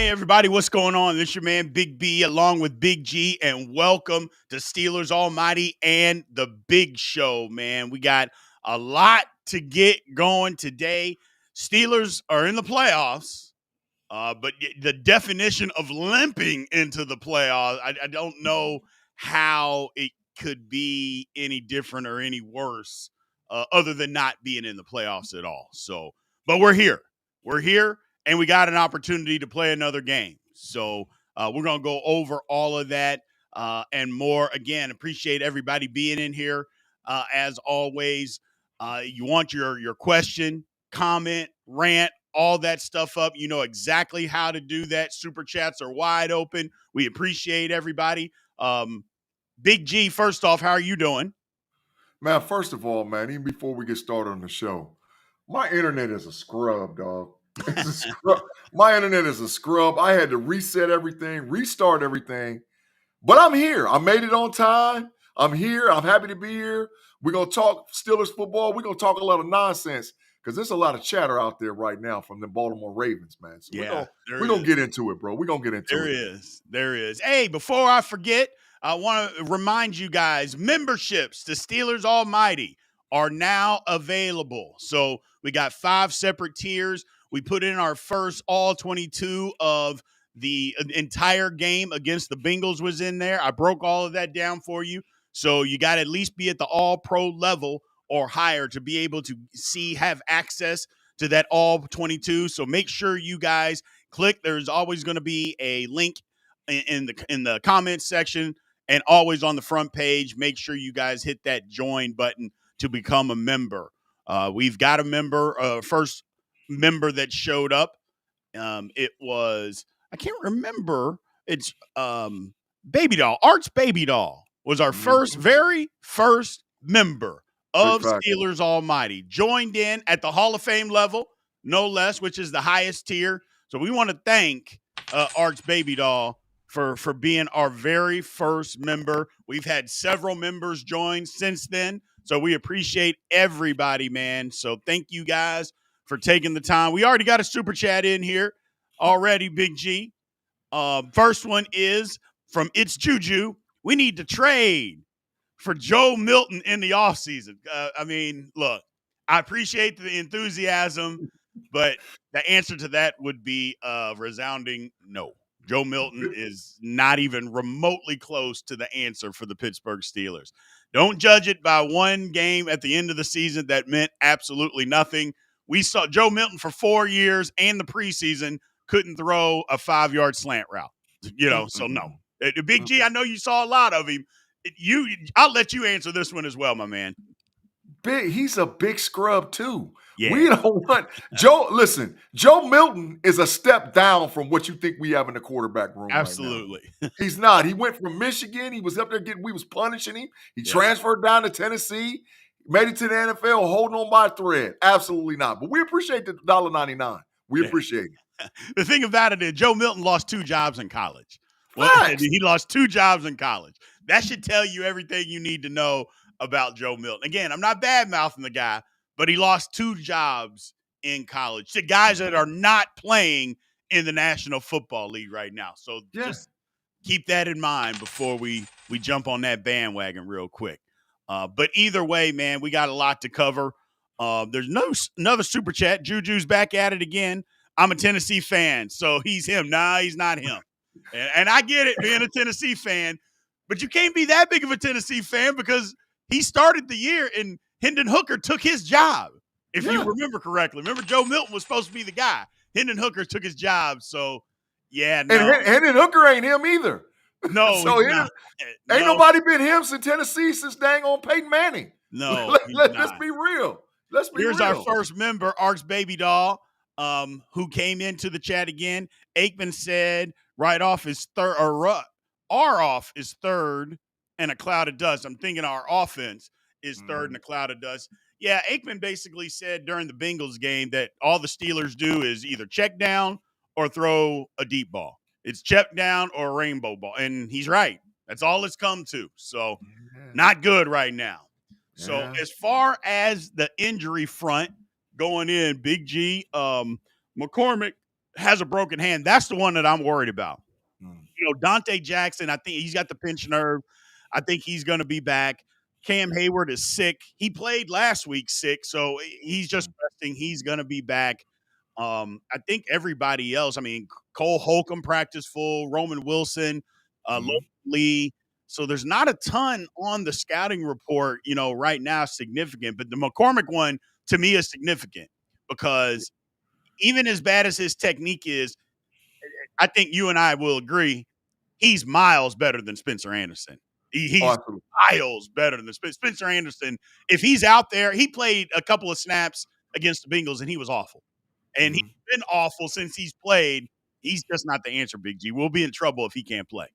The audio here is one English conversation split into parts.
Hey, everybody, what's going on? This is your man, Big B, along with Big G, and welcome to Steelers Almighty and the Big Show, man. We got a lot to get going today. Steelers are in the playoffs, but the definition of limping into the playoffs, I don't know how it could be any different or any worse other than not being in the playoffs at all. So, but we're here. We're here. And we got an opportunity to play another game. So we're going to go over all of that and more. Again, appreciate everybody being in here. As always, you want your question, comment, rant, all that stuff up. You know exactly how to do that. Super chats are wide open. We appreciate everybody. Big G, first off, how are you doing? Man, first of all, man, even before we get started on the show, my internet is a scrub, dog. It's a scrub. My internet is a scrub. I had to reset everything, restart everything. But I'm here. I made it on time. I'm here. I'm happy to be here. We're going to talk Steelers football. We're going to talk a lot of nonsense because there's a lot of chatter out there right now from the Baltimore Ravens, man. So we're going to get into it, bro. We're going to get into it. There is. Hey, before I forget, I want to remind you guys, memberships to Steelers Almighty are now available. So we got 5 separate tiers. We put in our first all 22 of the entire game against the Bengals was in there. I broke all of that down for you. So you got to at least be at the all-pro level or higher to be able to have access to that all 22. So make sure you guys click. There's always going to be a link in the comments section and always on the front page. Make sure you guys hit that join button to become a member. We've got a member, first member that showed up. It was, I can't remember. It's Baby Doll. Arts Baby Doll was our very first member of Steelers Almighty. Joined in at the Hall of Fame level, no less, which is the highest tier. So we want to thank Arts Baby Doll for being our very first member. We've had several members join since then. So we appreciate everybody, man. So thank you guys for taking the time. We already got a super chat in here already, Big G. First one is from It's Juju. We need to trade for Joe Milton in the offseason. I mean, look, I appreciate the enthusiasm, but the answer to that would be a resounding no. Joe Milton is not even remotely close to the answer for the Pittsburgh Steelers. Don't judge it by one game at the end of the season that meant absolutely nothing. We saw Joe Milton for 4 years and the preseason couldn't throw a 5-yard slant route, so no. Big G, I know you saw a lot of him. I'll let you answer this one as well, my man. He's a big scrub too. Yeah. We don't want Joe. Listen, Joe Milton is a step down from what you think we have in the quarterback room. Absolutely. Right now. He's not. He went from Michigan. He was up there we was punishing him. He transferred down to Tennessee, made it to the NFL, holding on by a thread. Absolutely not. But we appreciate the $1.99. We appreciate it. The thing about it is Joe Milton lost 2 jobs in college. He lost 2 jobs in college. That should tell you everything you need to know about Joe Milton. Again, I'm not bad-mouthing the guy, but he lost 2 jobs in college to guys that are not playing in the National Football League right now. So just keep that in mind before we jump on that bandwagon real quick. But either way, man, we got a lot to cover. There's another super chat. Juju's back at it again. I'm a Tennessee fan, so he's him. Nah, he's not him. And I get it, being a Tennessee fan, but you can't be that big of a Tennessee fan because he started the year and Hendon Hooker took his job, if you remember correctly. Remember, Joe Milton was supposed to be the guy. Hendon Hooker took his job, so, no. And Hendon Hooker ain't him either. No, so ain't nobody been him since Tennessee since dang on Peyton Manning. No, let's be real. Here's our first member, Arts Baby Doll, who came into the chat again. Aikman said right off is third, or off is third and a cloud of dust. I'm thinking our offense is third in a cloud of dust. Yeah, Aikman basically said during the Bengals game that all the Steelers do is either check down or throw a deep ball. It's check down or a rainbow ball. And he's right. That's all it's come to. So not good right now. So as far as the injury front going in, Big G, McCormick has a broken hand. That's the one that I'm worried about. Mm. Dante Jackson, I think he's got the pinched nerve. I think he's going to be back. Cam Hayward is sick. He played last week sick, so he's just resting. He's going to be back. I think everybody else, Cole Holcomb practiced full, Roman Wilson, Logan Lee. So there's not a ton on the scouting report, right now significant. But the McCormick one, to me, is significant because even as bad as his technique is, I think you and I will agree, he's miles better than Spencer Anderson. He's miles better than Spencer Anderson. If he's out there, he played a couple of snaps against the Bengals, and he was awful. And he's been awful since he's played. He's just not the answer, Big G. We'll be in trouble if he can't play.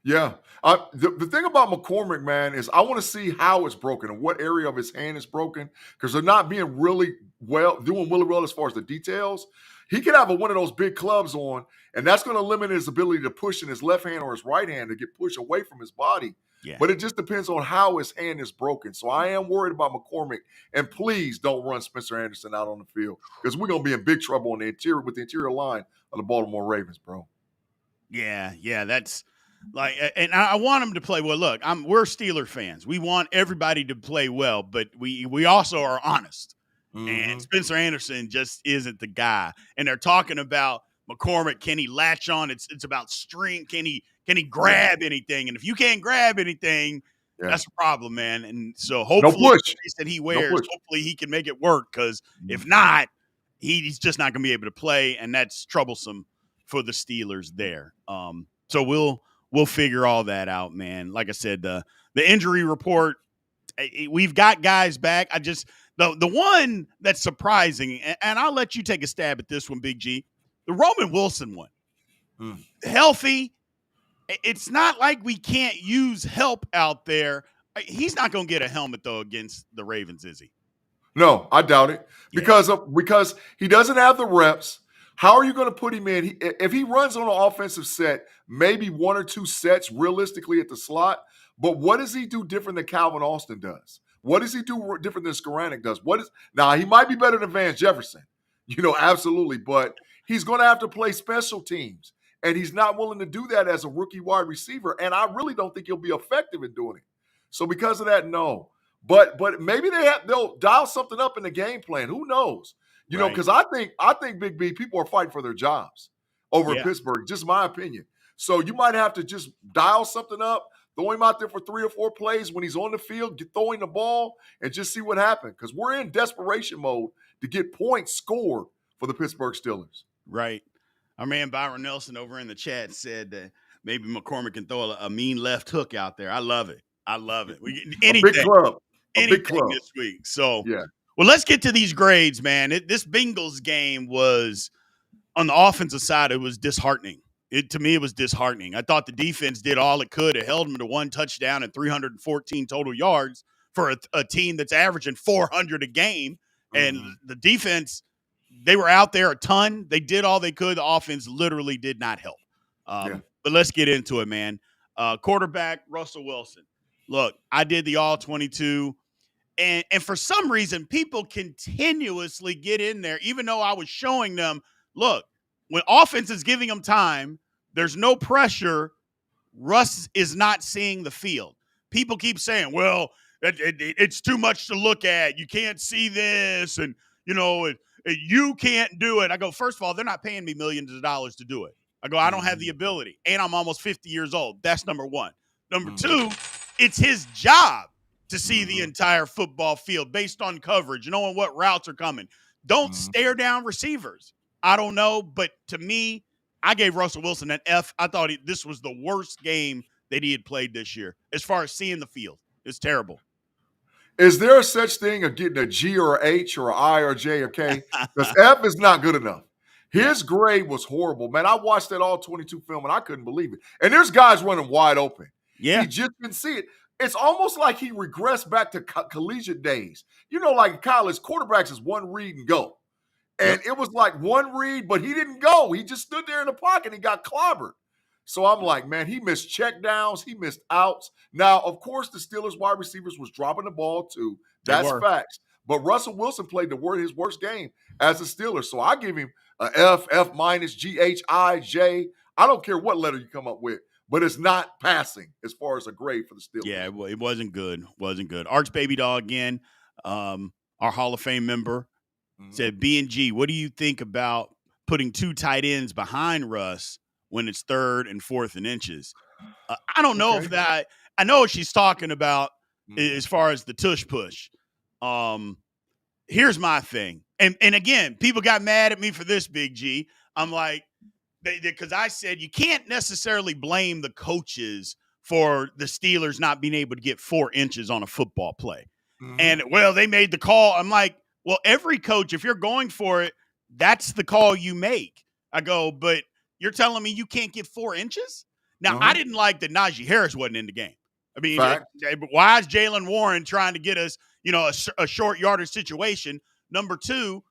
Yeah. The thing about McCormick, man, is I want to see how it's broken and what area of his hand is broken because they're not being doing really well as far as the details. He could have one of those big clubs on, and that's going to limit his ability to push in his left hand or his right hand to get pushed away from his body. Yeah. But it just depends on how his hand is broken. So I am worried about McCormick. And please don't run Spencer Anderson out on the field because we're going to be in big trouble with the interior line of the Baltimore Ravens, bro. Yeah, that's like, and I want him to play well. Look, we're Steeler fans. We want everybody to play well, but we also are honest. And Spencer Anderson just isn't the guy. And they're talking about McCormick. Can he latch on? It's about strength. Can he grab anything? And if you can't grab anything, that's a problem, man. And so hopefully the face that he wears, hopefully he can make it work. Because if not, he's just not going to be able to play, and that's troublesome for the Steelers there. So we'll figure all that out, man. Like I said, the injury report, we've got guys back. The one that's surprising, and I'll let you take a stab at this one, Big G, the Roman Wilson one. Healthy. It's not like we can't use help out there. He's not going to get a helmet, though, against the Ravens, is he? No, I doubt it. Because he doesn't have the reps. How are you going to put him in? If he runs on an offensive set, maybe one or two sets realistically at the slot, but what does he do different than Calvin Austin does? What does he do different than Skoranek does? Now, he might be better than Van Jefferson, absolutely, but he's going to have to play special teams, and he's not willing to do that as a rookie wide receiver, and I really don't think he'll be effective in doing it. So because of that, no. But maybe they'll dial something up in the game plan. Who knows? Because I think Big B, people are fighting for their jobs over in Pittsburgh, just my opinion. So you might have to just dial something up, throw him out there for 3 or 4 plays when he's on the field, throwing the ball, and just see what happens. Because we're in desperation mode to get points scored for the Pittsburgh Steelers. Right. Our man Byron Nelson over in the chat said that maybe McCormick can throw a mean left hook out there. I love it. We get anything, a big club. Anything this week. So, well, let's get to these grades, man. This Bengals game was, on the offensive side, it was disheartening. To me, it was disheartening. I thought the defense did all it could. It held them to 1 touchdown and 314 total yards for a team that's averaging 400 a game. And the defense, they were out there a ton. They did all they could. The offense literally did not help. But let's get into it, man. Quarterback, Russell Wilson. Look, I did the all-22. And for some reason, people continuously get in there, even though I was showing them, look, when offense is giving them time, there's no pressure. Russ is not seeing the field. People keep saying, well, it's too much to look at. You can't see this, and, you can't do it. I go, first of all, they're not paying me millions of dollars to do it. I go, I don't have the ability, and I'm almost 50 years old. That's number one. Number two, it's his job to see the entire football field based on coverage, knowing what routes are coming. Don't stare down receivers. I don't know, but to me, I gave Russell Wilson an F. I thought this was the worst game that he had played this year as far as seeing the field. It's terrible. Is there a such thing of getting a G or a H or an I or a J or K? Because F is not good enough. His grade was horrible. Man, I watched that all-22 film, and I couldn't believe it. And there's guys running wide open. Yeah. He just didn't see it. It's almost like he regressed back to collegiate days. Like in college, quarterbacks is one read and go. And it was like one read, but he didn't go. He just stood there in the pocket and got clobbered. So I'm like, man, he missed check downs. He missed outs. Now, of course, the Steelers wide receivers was dropping the ball too. That's facts. But Russell Wilson played his worst game as a Steeler. So I give him F minus, GH, I, J. I don't care what letter you come up with, but it's not passing as far as a grade for the Steelers. Yeah, it wasn't good. Wasn't good. Arch Baby Dog again, our Hall of Fame member, said, B&G, what do you think about putting 2 tight ends behind Russ when it's 3rd and 4th and inches? I don't know if that – I know what she's talking about as far as the tush push. Here's my thing. And again, people got mad at me for this, Big G. I'm like – because I said you can't necessarily blame the coaches for the Steelers not being able to get 4 inches on a football play. And, well, they made the call. I'm like, well, every coach, if you're going for it, that's the call you make. I go, but you're telling me you can't get 4 inches? Now, I didn't like that Najee Harris wasn't in the game. I mean, why is Jalen Warren trying to get us, a short yardage situation? Number 2,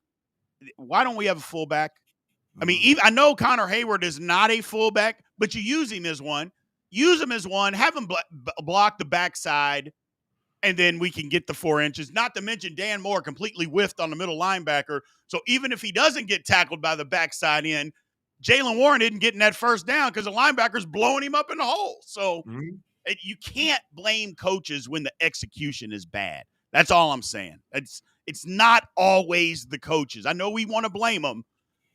why don't we have a fullback? I mean, I know Connor Hayward is not a fullback, but you use him as one. Use him as one. Have him block the backside, and then we can get the 4 inches. Not to mention Dan Moore completely whiffed on the middle linebacker. So even if he doesn't get tackled by the backside end, Jalen Warren isn't getting that first down because the linebacker's blowing him up in the hole. So you can't blame coaches when the execution is bad. That's all I'm saying. It's not always the coaches. I know we want to blame them,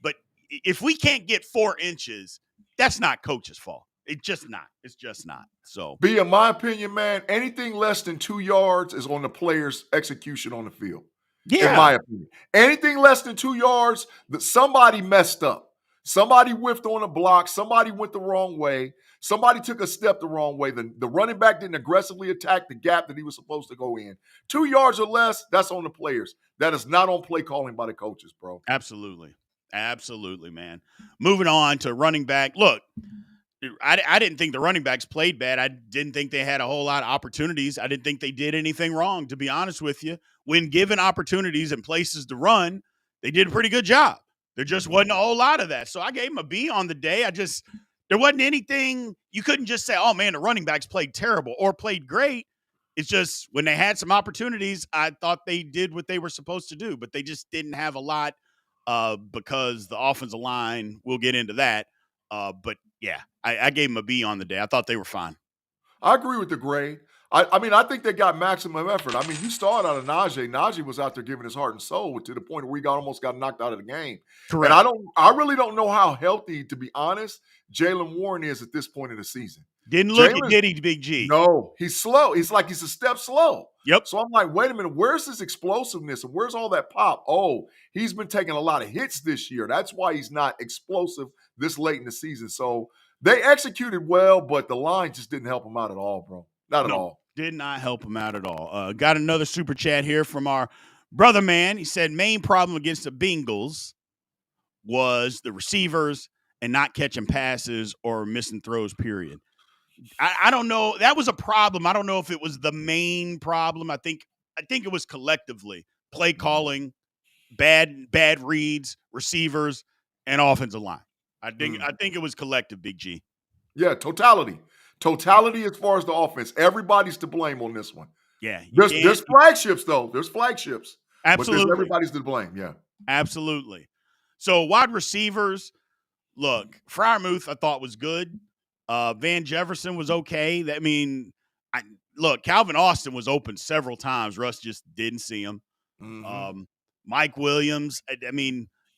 but if we can't get 4 inches, that's not coach's fault. It's just not. It's just not. So, B, in my opinion, man, anything less than 2 yards is on the player's execution on the field. Yeah. In my opinion. Anything less than 2 yards, somebody messed up. Somebody whiffed on a block. Somebody went the wrong way. Somebody took a step the wrong way. The running back didn't aggressively attack the gap that he was supposed to go in. 2 yards or less, that's on the players. That is not on play calling by the coaches, bro. Absolutely. Absolutely, man. Moving on to running back. Look, I didn't think the running backs played bad. I didn't think they had a whole lot of opportunities. I didn't think they did anything wrong, to be honest with you. When given opportunities and places to run, they did a pretty good job. There just wasn't a whole lot of that. So I gave them a B on the day. There wasn't anything. You couldn't just say, oh, man, the running backs played terrible or played great. It's just when they had some opportunities, I thought they did what they were supposed to do, but they just didn't have a lot because the offensive line, we'll get into that. But, yeah, I gave them a B on the day. I thought they were fine. I agree with the grade. I mean, I think they got maximum effort. I mean, you saw it out of Najee. Najee was out there giving his heart and soul to the point where he almost got knocked out of the game. Correct. And I really don't know how healthy, to be honest, Jalen Warren is at this point in the season. Didn't look it, did he, Big G? No, he's slow. He's like he's a step slow. Yep. So I'm like, wait a minute, where's his explosiveness and where's all that pop? Oh, he's been taking a lot of hits this year. That's why he's not explosive this late in the season. So they executed well, but the line just didn't help him out at all, bro. Not at all. Did not help him out at all. Got another super chat here from our brother man. He said main problem against the Bengals was the receivers and not catching passes or missing throws, period. I don't know. That was a problem. I don't know if it was the main problem. I think it was collectively play calling, bad reads, receivers, and offensive line. I think it was collective, Big G. Yeah, totality as far as the offense. Everybody's to blame on this one. Yeah. There's flagships, though. There's flagships. Absolutely. But everybody's to blame, yeah. Absolutely. So wide receivers, look, Freiermuth I thought was good. Van Jefferson was okay. Calvin Austin was open several times. Russ just didn't see him. Mike Williams,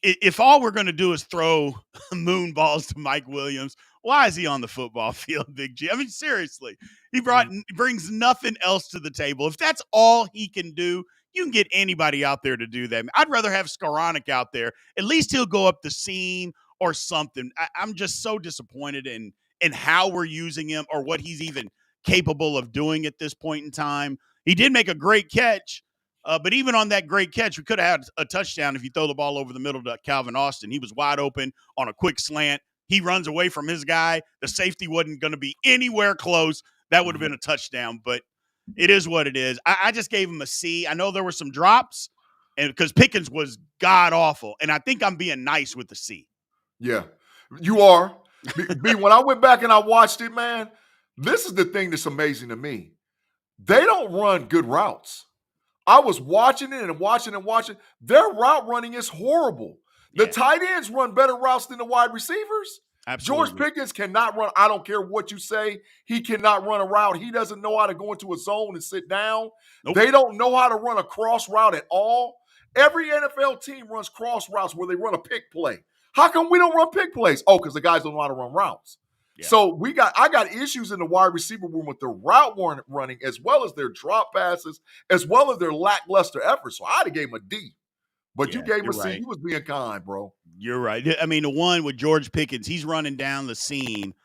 if all we're going to do is throw moon balls to Mike Williams, why is he on the football field, Big G? I mean, seriously, he brings nothing else to the table. If that's all he can do, you can get anybody out there to do that. I'd rather have Skoranek out there. At least he'll go up the seam or something. I'm just so disappointed in how we're using him or what he's even capable of doing at this point in time. He did make a great catch, but even on that great catch, we could have had a touchdown if you throw the ball over the middle to Calvin Austin. He was wide open on a quick slant. He runs away from his guy. The safety wasn't going to be anywhere close. That would have been a touchdown, but it is what it is. I just gave him a C. I know there were some drops, and because Pickens was god-awful, and I think I'm being nice with the C. Yeah, you are. B, when I went back and I watched it, man, this is the thing that's amazing to me. They don't run good routes. I was watching it and watching. Their route running is horrible. The Yeah, tight ends run better routes than the wide receivers. George absolutely. Pickens cannot run. I don't care what you say. He cannot run a route. He doesn't know how to go into a zone and sit down. Nope. They don't know how to run a cross route at all. Every NFL team runs cross routes where they run a pick play. How come we don't run pick plays? Oh, because the guys don't know how to run routes. Yeah. So I got issues in the wide receiver room with their route running, as well as their drop passes, as well as their lackluster efforts. So I'd have gave him a D. But you Yeah, gave him you're a C. right. You was being kind, bro. You're right. I mean, the one with George Pickens, he's running down the seam,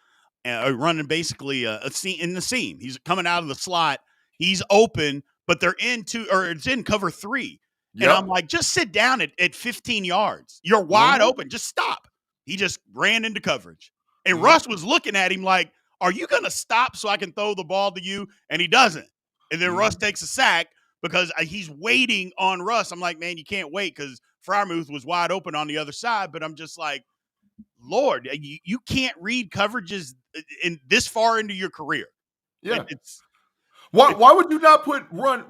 running basically a seam in the seam. He's coming out of the slot. He's open, but they're it's in cover 3. And I'm like, just sit down at 15 yards. You're wide open. Just stop. He just ran into coverage. And Russ was looking at him like, are you going to stop so I can throw the ball to you? And he doesn't. And then Russ takes a sack because he's waiting on Russ. I'm like, man, you can't wait because Freiermuth was wide open on the other side. But I'm just like, Lord, you can't read coverages in this far into your career. Yeah. Why would you not run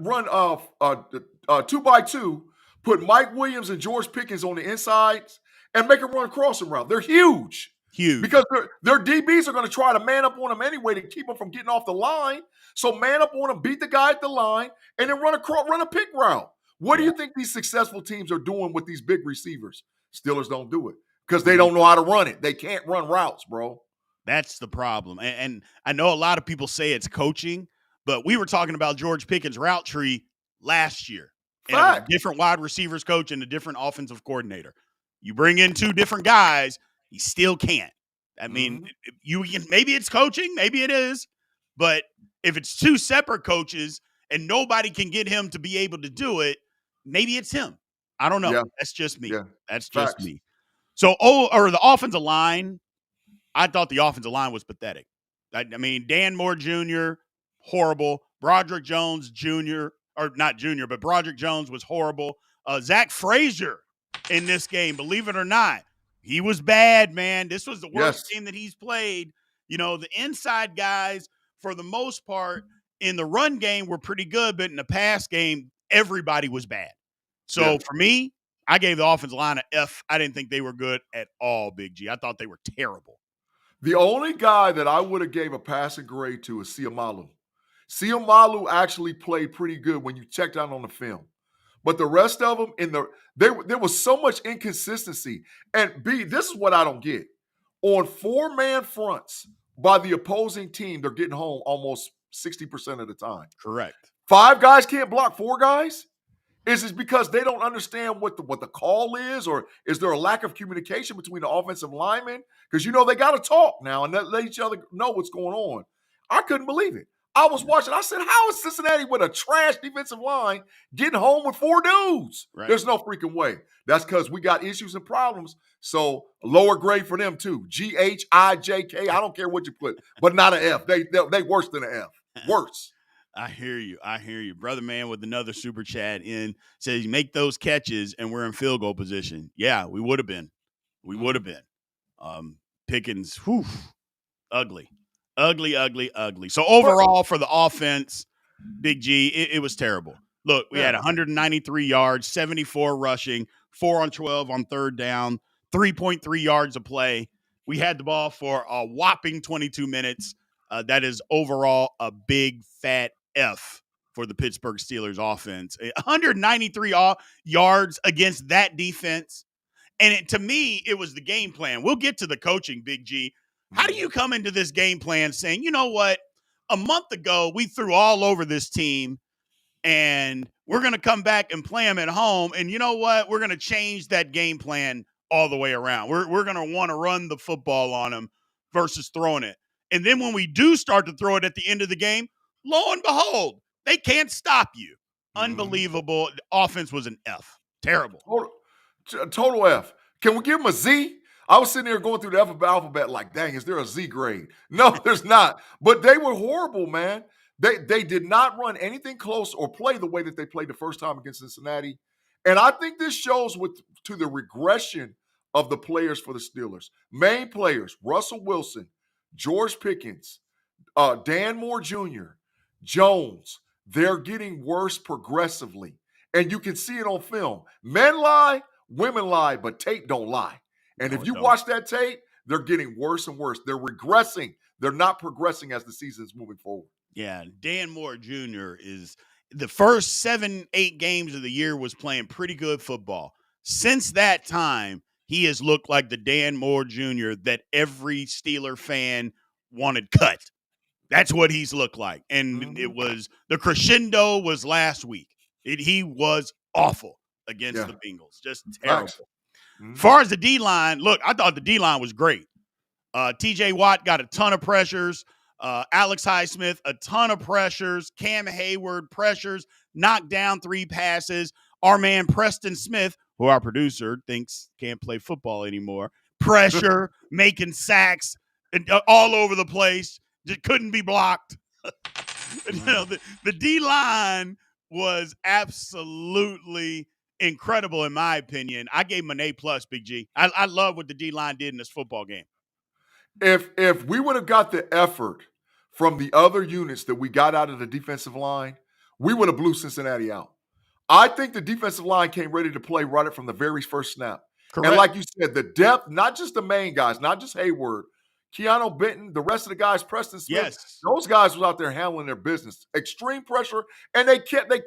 2x2, put Mike Williams and George Pickens on the insides and make them run crossing route? They're huge. Huge. Because their DBs are going to try to man up on them anyway to keep them from getting off the line. So man up on them, beat the guy at the line, and then run a pick route. What do you think these successful teams are doing with these big receivers? Steelers don't do it because they don't know how to run it. They can't run routes, bro. That's the problem. And I know a lot of people say it's coaching, but we were talking about George Pickens' route tree last year. And it was a different wide receivers coach and a different offensive coordinator. You bring in 2 different guys, he still can't. I mean, maybe it's coaching, maybe it is, but if it's 2 separate coaches and nobody can get him to be able to do it, maybe it's him. I don't know. Yeah. That's just me. Yeah. That's just me. So, the offensive line, I thought the offensive line was pathetic. I mean, Dan Moore Jr., horrible. Broderick Jones Jr., or not Jr., but Broderick Jones was horrible. Zach Frazier in this game, believe it or not, he was bad, man. This was the worst game that he's played. You know, the inside guys, for the most part, in the run game were pretty good, but in the pass game, everybody was bad. So for me, I gave the offensive line an F. I didn't think they were good at all, Big G. I thought they were terrible. The only guy that I would have gave a passing grade to is Siamalu. Siamalu actually played pretty good when you checked out on the film. But the rest of them, there was so much inconsistency. And B, this is what I don't get. On 4-man fronts by the opposing team, they're getting home almost 60% of the time. Correct. 5 guys can't block 4 guys? Is it because they don't understand what the call is, or is there a lack of communication between the offensive linemen? Because, they got to talk now and let each other know what's going on. I couldn't believe it. I was watching. I said, how is Cincinnati with a trash defensive line getting home with 4 dudes? Right. There's no freaking way. That's because we got issues and problems. So lower grade for them too. GHIJK. I don't care what you put, but not an F. They worse than an F. Worse. I hear you. Brother man with another super chat in says, make those catches and we're in field goal position. Yeah, we would have been. Pickens, ugly. So overall for the offense, Big G, it was terrible. Look, we had 193 yards, 74 rushing, 4 on 12 on third down, 3.3 yards of play. We had the ball for a whopping 22 minutes. That is overall a big fat F for the Pittsburgh Steelers offense. 193 yards against that defense. And to me, it was the game plan. We'll get to the coaching, Big G. How do you come into this game plan saying, you know what, a month ago we threw all over this team and we're going to come back and play them at home, and you know what, we're going to change that game plan all the way around. We're going to want to run the football on them versus throwing it. And then when we do start to throw it at the end of the game, lo and behold, they can't stop you. Unbelievable. The offense was an F. Terrible. Total F. Can we give them a Z? I was sitting there going through the alphabet like, dang, is there a Z grade? No, there's not. But they were horrible, man. They did not run anything close or play the way that they played the first time against Cincinnati. And I think this shows to the regression of the players for the Steelers. Main players, Russell Wilson, George Pickens, Dan Moore Jr., Jones, they're getting worse progressively. And you can see it on film. Men lie women lie, but tape don't lie. And No, if it you don't. watch that tape, they're getting worse and worse. They're regressing. They're not progressing as the season's moving forward. Yeah, Dan Moore Jr. is the first 7-8 games of the year was playing pretty good football. Since that time, he has looked like the Dan Moore Jr. that every Steeler fan wanted cut. That's what he's looked like. And it was the crescendo was last week. He was awful against the Bengals. Just terrible. As far as the D-line, look, I thought the D-line was great. TJ Watt got a ton of pressures. Alex Highsmith, a ton of pressures. Cam Hayward, pressures. Knocked down 3 passes. Our man Preston Smith, who our producer thinks can't play football anymore, pressure, making sacks all over the place. Just couldn't be blocked. The D-line was absolutely incredible, in my opinion. I gave him an A+, Big G. I love what the D-line did in this football game. If we would have got the effort from the other units that we got out of the defensive line, we would have blew Cincinnati out. I think the defensive line came ready to play right from the very first snap. Correct. And like you said, the depth, not just the main guys, not just Hayward, Keanu Benton, the rest of the guys, Preston Smith, those guys was out there handling their business. Extreme pressure, and they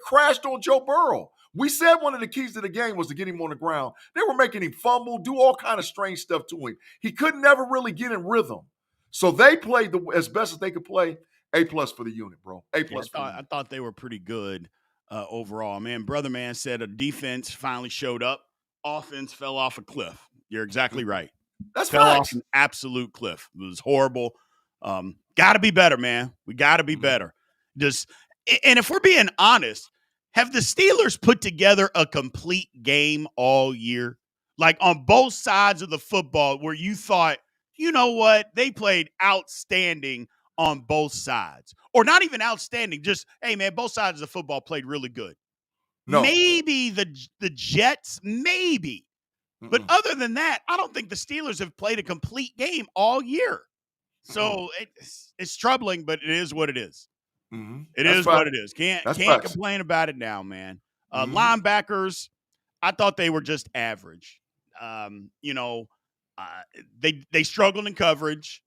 crashed on Joe Burrow. We said one of the keys to the game was to get him on the ground. They were making him fumble, do all kind of strange stuff to him. He could never really get in rhythm. So they played as best as they could play. A+ for the unit, bro. A+. I thought they were pretty good overall. Man, Brother Man said a defense finally showed up. Offense fell off a cliff. You're exactly right. That's fell off an absolute cliff. It was horrible. Got to be better, man. We got to be better. And if we're being honest, have the Steelers put together a complete game all year? Like on both sides of the football where you thought, you know what, they played outstanding on both sides. Or not even outstanding, just, hey, man, both sides of the football played really good. No. Maybe the Jets, maybe. But other than that, I don't think the Steelers have played a complete game all year. So it's troubling, but it is what it is. It is what it is. Can't complain about it now, man. Linebackers, I thought they were just average. They struggled in coverage.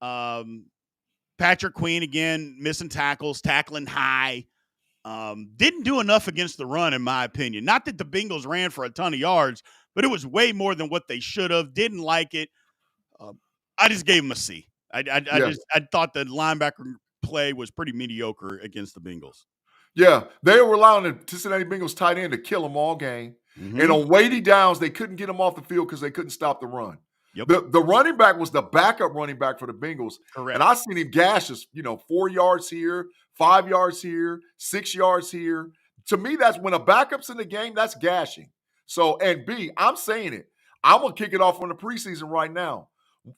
Patrick Queen, again, missing tackles, tackling high. Didn't do enough against the run, in my opinion. Not that the Bengals ran for a ton of yards, but it was way more than what they should have. Didn't like it. I just gave them a C. I thought the linebacker play was pretty mediocre against the Bengals. Yeah, they were allowing the Cincinnati Bengals tight end to kill them all game. And on weighty downs, they couldn't get them off the field because they couldn't stop the run. Yep. The running back was the backup running back for the Bengals. Correct. And I seen him gash us, 4 yards here, 5 yards here, 6 yards here. To me, that's when a backup's in the game, that's gashing. So, and B, I'm saying it. I'm going to kick it off on the preseason right now.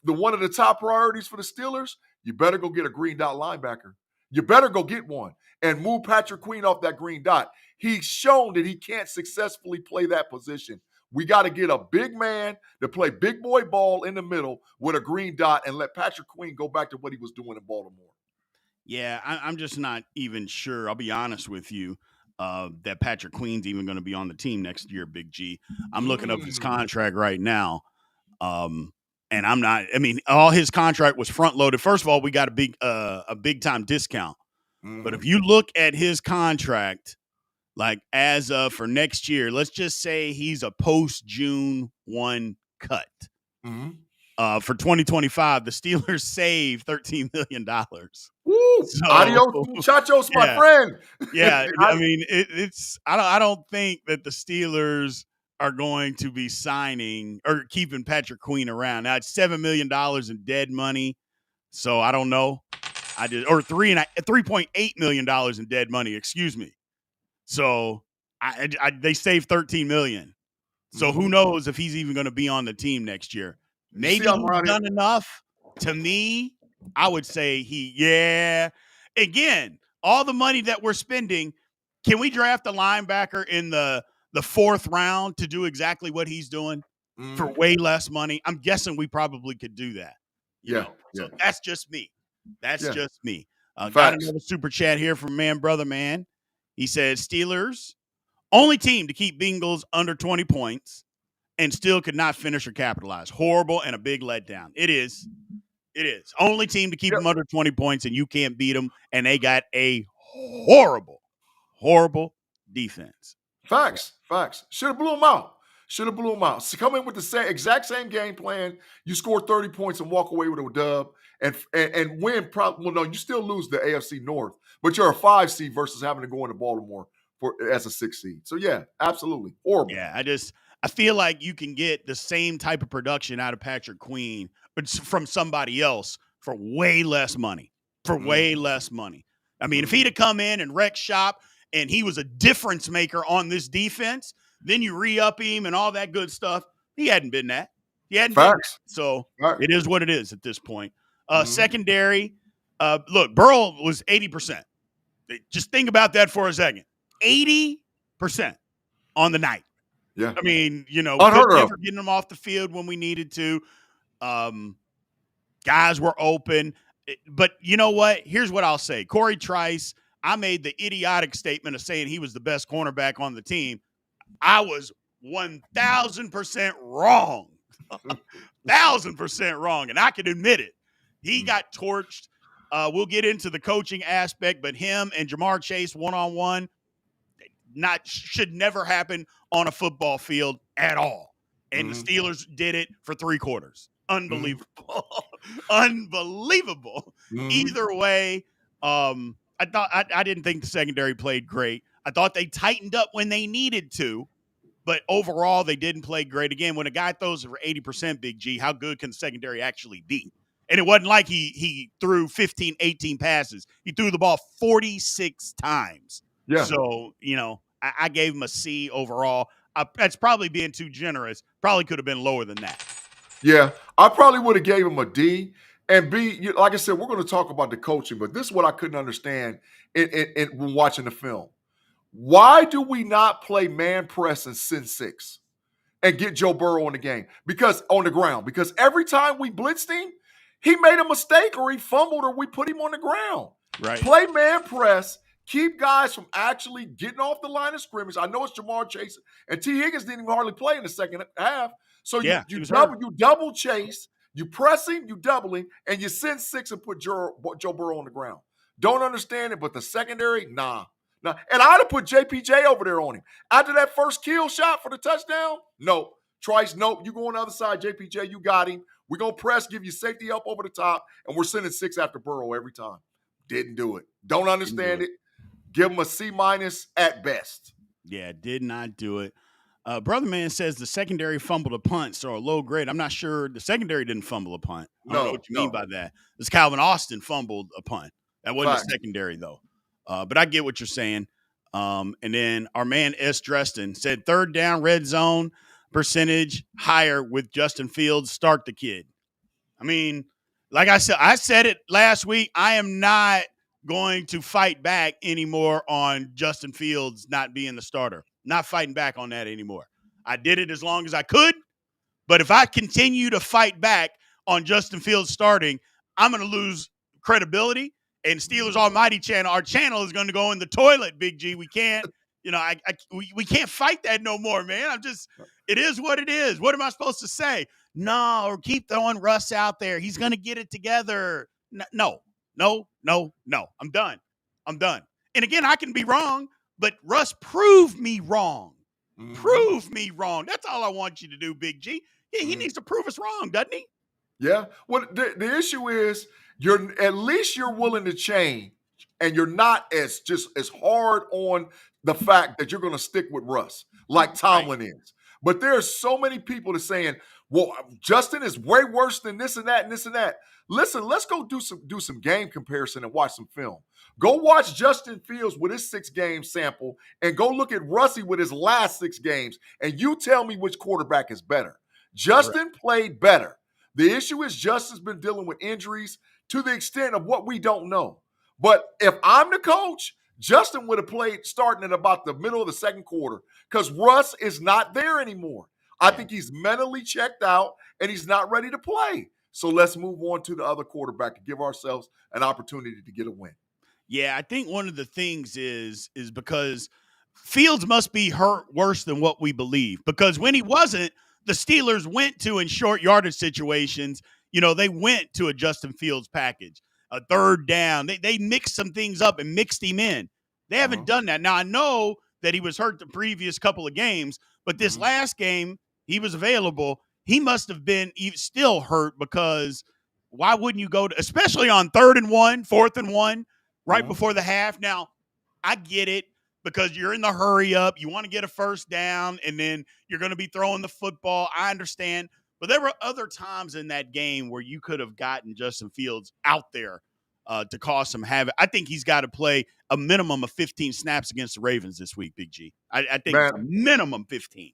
One of the top priorities for the Steelers, you better go get a green dot linebacker. You better go get one and move Patrick Queen off that green dot. He's shown that he can't successfully play that position. We got to get a big man to play big boy ball in the middle with a green dot and let Patrick Queen go back to what he was doing in Baltimore. Yeah, I'm just not even sure. I'll be honest with you. That Patrick Queen's even going to be on the team next year, Big G. I'm looking up his contract right now. And I'm not, all his contract was front loaded. First of all, we got a big time discount. But if you look at his contract, like as of for next year, let's just say he's a post June 1 cut. For 2025, the Steelers save $13 million. Woo! So, adios, muchachos, my friend. Yeah, I don't think that the Steelers are going to be signing or keeping Patrick Queen around. Now it's $7 million in dead money, so I don't know. $3.8 million in dead money. Excuse me. So they saved $13 million. So who knows if he's even going to be on the team next year? Maybe he's done enough. To me, I would say Again, all the money that we're spending, can we draft a linebacker in the 4th round to do exactly what he's doing for way less money? I'm guessing we probably could do that. So that's just me. Just me. Got another super chat here from Brother Man. He said, Steelers, only team to keep Bengals under 20 points. and still could not finish or capitalize. Horrible and a big letdown. It is. It is. Only team to keep them under 20 points, and you can't beat them, and they got a horrible defense. Facts. Should have blew them out. So come in with the exact same game plan. You score 30 points and walk away with a dub and win. You still lose the AFC North, but you're a 5 seed versus having to go into Baltimore as a 6 seed. So, yeah, absolutely. Horrible. Yeah, I feel like you can get the same type of production out of Patrick Queen, but from somebody else for way less money. I mean, if he'd have come in and wrecked shop and he was a difference maker on this defense, then you re-up him and all that good stuff. He hadn't been that. Facts. So it is what it is at this point. Secondary, look, Burrow was 80%. Just think about that for a second. 80% on the night. Yeah. I mean, for getting them off the field when we needed to. Guys were open. But you know what? Here's what I'll say. Corey Trice, I made the idiotic statement of saying he was the best cornerback on the team. I was 1,000% wrong. 1,000% wrong. And I can admit it. He got torched. We'll get into the coaching aspect, but him and Jamar Chase one-on-one should never happen on a football field at all. And the Steelers did it for 3 quarters. Unbelievable. Unbelievable. Either way, I didn't think the secondary played great. I thought they tightened up when they needed to, but overall they didn't play great. Again, when a guy throws for 80%, Big G, how good can the secondary actually be? And it wasn't like he threw 15, 18 passes. He threw the ball 46 times. Yeah. So, I gave him a C overall. That's probably being too generous. Probably could have been lower than that. Yeah, I probably would have gave him a D. And B, like I said, we're going to talk about the coaching, but this is what I couldn't understand when watching the film. Why do we not play man press and send 6 and get Joe Burrow in the game? On the ground. Because every time we blitzed him, he made a mistake or he fumbled or we put him on the ground. Right. Play man press. Keep guys from actually getting off the line of scrimmage. I know it's Jamar Chase, and T. Higgins didn't even hardly play in the second half. So you double chase, you press him, you double him, and you send 6 and put Joe Burrow on the ground. Don't understand it, but the secondary, nah. And I'd have put JPJ over there on him. After that first kill shot for the touchdown, no. Trice, nope. You go on the other side, JPJ, you got him. We're going to press, give you safety help over the top, and we're sending 6 after Burrow every time. Didn't do it. Don't understand it. Give him a C- at best. Yeah, did not do it. Brother Man says the secondary fumbled a punt, so a low grade. I'm not sure the secondary didn't fumble a punt. I don't know what you mean by that. This Calvin Austin fumbled a punt. That wasn't a secondary, though. But I get what you're saying. And then our man S. Dresden said 3rd down, red zone percentage higher with Justin Fields. Start the kid. I mean, like I said it last week. I am not going to fight back anymore on Justin Fields not being the starter. Not fighting back on that anymore. I did it as long as I could, but if I continue to fight back on Justin Fields starting, I'm going to lose credibility. And Steelers Almighty channel, our channel is going to go in the toilet, Big G. We can't, we can't fight that no more, man. It is what it is. What am I supposed to say? No, or keep throwing Russ out there. He's going to get it together. No. I'm done. And again, I can be wrong, but Russ, prove me wrong. Prove me wrong. That's all I want you to do, Big G. Yeah, he needs to prove us wrong, doesn't he? Yeah. Well, the issue is at least you're willing to change, and you're not as hard on the fact that you're going to stick with Russ like Tomlin is. But there's so many people that saying, well, Justin is way worse than this and that and this and that. Listen, let's go do some game comparison and watch some film. Go watch Justin Fields with his 6-game sample and go look at Russie with his last 6 games, and you tell me which quarterback is better. Justin played better. The issue is Justin's been dealing with injuries to the extent of what we don't know. But if I'm the coach, Justin would have played starting at about the middle of the second quarter because Russ is not there anymore. I think he's mentally checked out and he's not ready to play. So let's move on to the other quarterback and give ourselves an opportunity to get a win. Yeah, I think one of the things is because Fields must be hurt worse than what we believe. Because when he wasn't, the Steelers went to in short yardage situations. They went to a Justin Fields package, a third down. They mixed some things up and mixed him in. They haven't done that. Now, I know that he was hurt the previous couple of games, but this last game, he was available. He must have been still hurt, because why wouldn't you go to, especially on 3rd and 1, 4th and 1, right before the half? Now, I get it, because you're in the hurry up. You want to get a first down, and then you're going to be throwing the football. I understand. But there were other times in that game where you could have gotten Justin Fields out there to cause some havoc. I think he's got to play a minimum of 15 snaps against the Ravens this week, Big G. I think it's a minimum 15.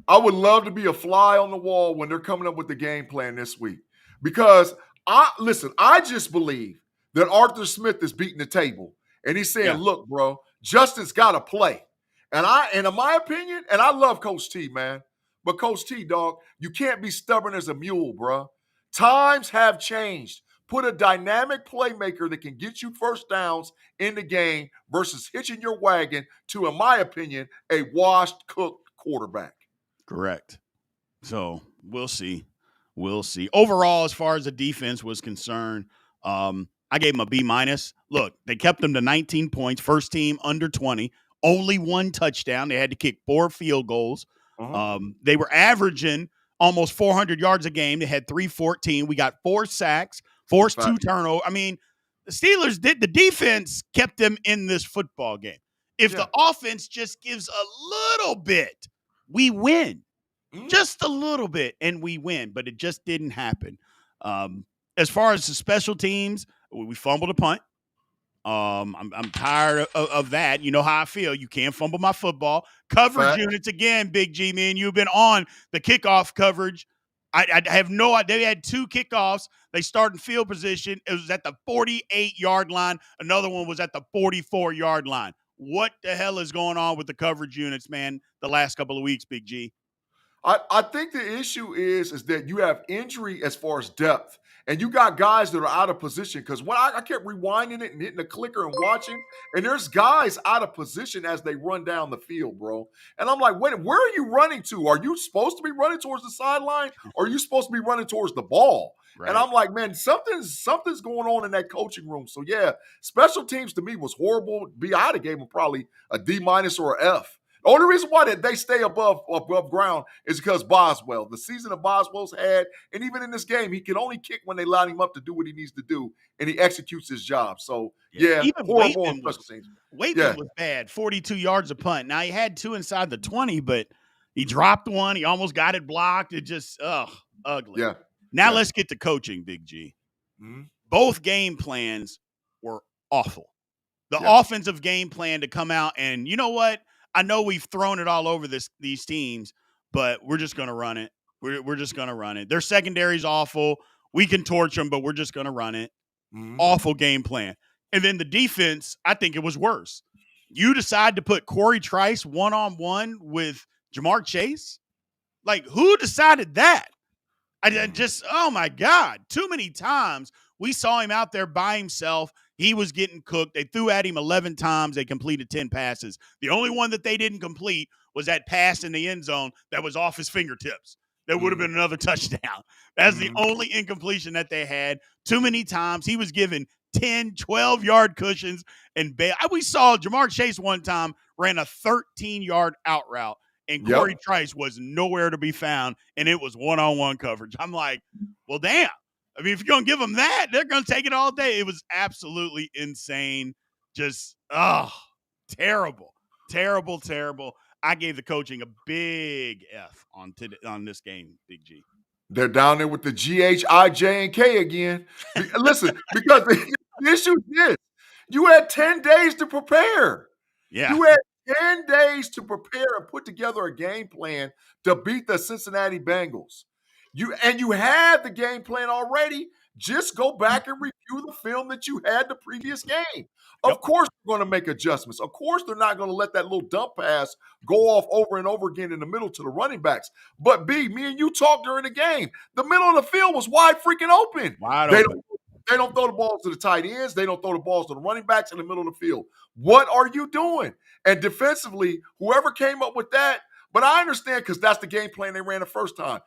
I would love to be a fly on the wall when they're coming up with the game plan this week, because I just believe that Arthur Smith is beating the table, and he's saying, look, bro, Justin's got to play. And in my opinion, and I love Coach T, man, but Coach T, dog, you can't be stubborn as a mule, bro. Times have changed. Put a dynamic playmaker that can get you first downs in the game versus hitching your wagon to, in my opinion, a washed, cooked quarterback. Correct. So we'll see. We'll see. Overall, as far as the defense was concerned, I gave them a B-. Look, they kept them to 19 points. First team under 20. Only one touchdown. They had to kick 4 field goals. They were averaging almost 400 yards a game. They had 314. We got 4 sacks, forced 2 turnovers. I mean, the Steelers the defense kept them in this football game. If the offense just gives a little bit, we win. Just a little bit, and we win. But it just didn't happen. As far as the special teams, we fumbled a punt. I'm tired of that. You know how I feel. You can't fumble my football. Coverage units again, Big G, man. You've been on the kickoff coverage. I have no idea. They had 2 kickoffs. They started in field position. It was at the 48-yard line. Another one was at the 44-yard line. What the hell is going on with the coverage units, man, the last couple of weeks, Big G? I think the issue is that you have injury as far as depth, and you got guys that are out of position. Because when I kept rewinding it and hitting the clicker and watching, and there's guys out of position as they run down the field, bro. And I'm like, wait, where are you running to? Are you supposed to be running towards the sideline, or are you supposed to be running towards the ball? Right. And I'm like, man, something's going on in that coaching room. So yeah, special teams to me was horrible. I'd have gave them probably a D- or an F. The only reason why they stay above ground is because Boswell. The season that Boswell's had, and even in this game, he can only kick when they line him up to do what he needs to do, and he executes his job. So, even horrible on special teams. Waitman was bad, 42 yards a punt. Now, he had 2 inside the 20, but he dropped one. He almost got it blocked. It just, ugly. Yeah. Now let's get to coaching, Big G. Both game plans were awful. The offensive game plan to come out, and you know what? I know we've thrown it all over these teams, but we're just going to run it. We're just going to run it. Their secondary's awful. We can torch them, but we're just going to run it. Awful game plan. And then the defense, I think it was worse. You decide to put Corey Trice one-on-one with Jamar Chase? Like, who decided that? I just, oh, my God. Too many times we saw him out there by himself. He was getting cooked. They threw at him 11 times. They completed 10 passes. The only one that they didn't complete was that pass in the end zone that was off his fingertips. That would have been another touchdown. That's the only incompletion that they had. Too many times. He was given 10, 12-yard cushions. And we saw Jamar Chase one time ran a 13-yard out route, and Corey Trice was nowhere to be found, and it was one-on-one coverage. I'm like, well, damn. I mean, if you're going to give them that, they're going to take it all day. It was absolutely insane. Just, terrible. Terrible, terrible. I gave the coaching a big F on this game, Big G. They're down there with the GH, I, J, and K again. Listen, because the issue is you had 10 days to prepare. Yeah. You had 10 days to prepare and put together a game plan to beat the Cincinnati Bengals. You had the game plan already. Just go back and review the film that you had the previous game. Of course, they're going to make adjustments. Of course, they're not going to let that little dump pass go off over and over again in the middle to the running backs. But B, me and you talked during the game. The middle of the field was wide freaking open. They don't throw the balls to the tight ends. They don't throw the balls to the running backs in the middle of the field. What are you doing? And defensively, whoever came up with that, But I understand because that's the game plan they ran the first time.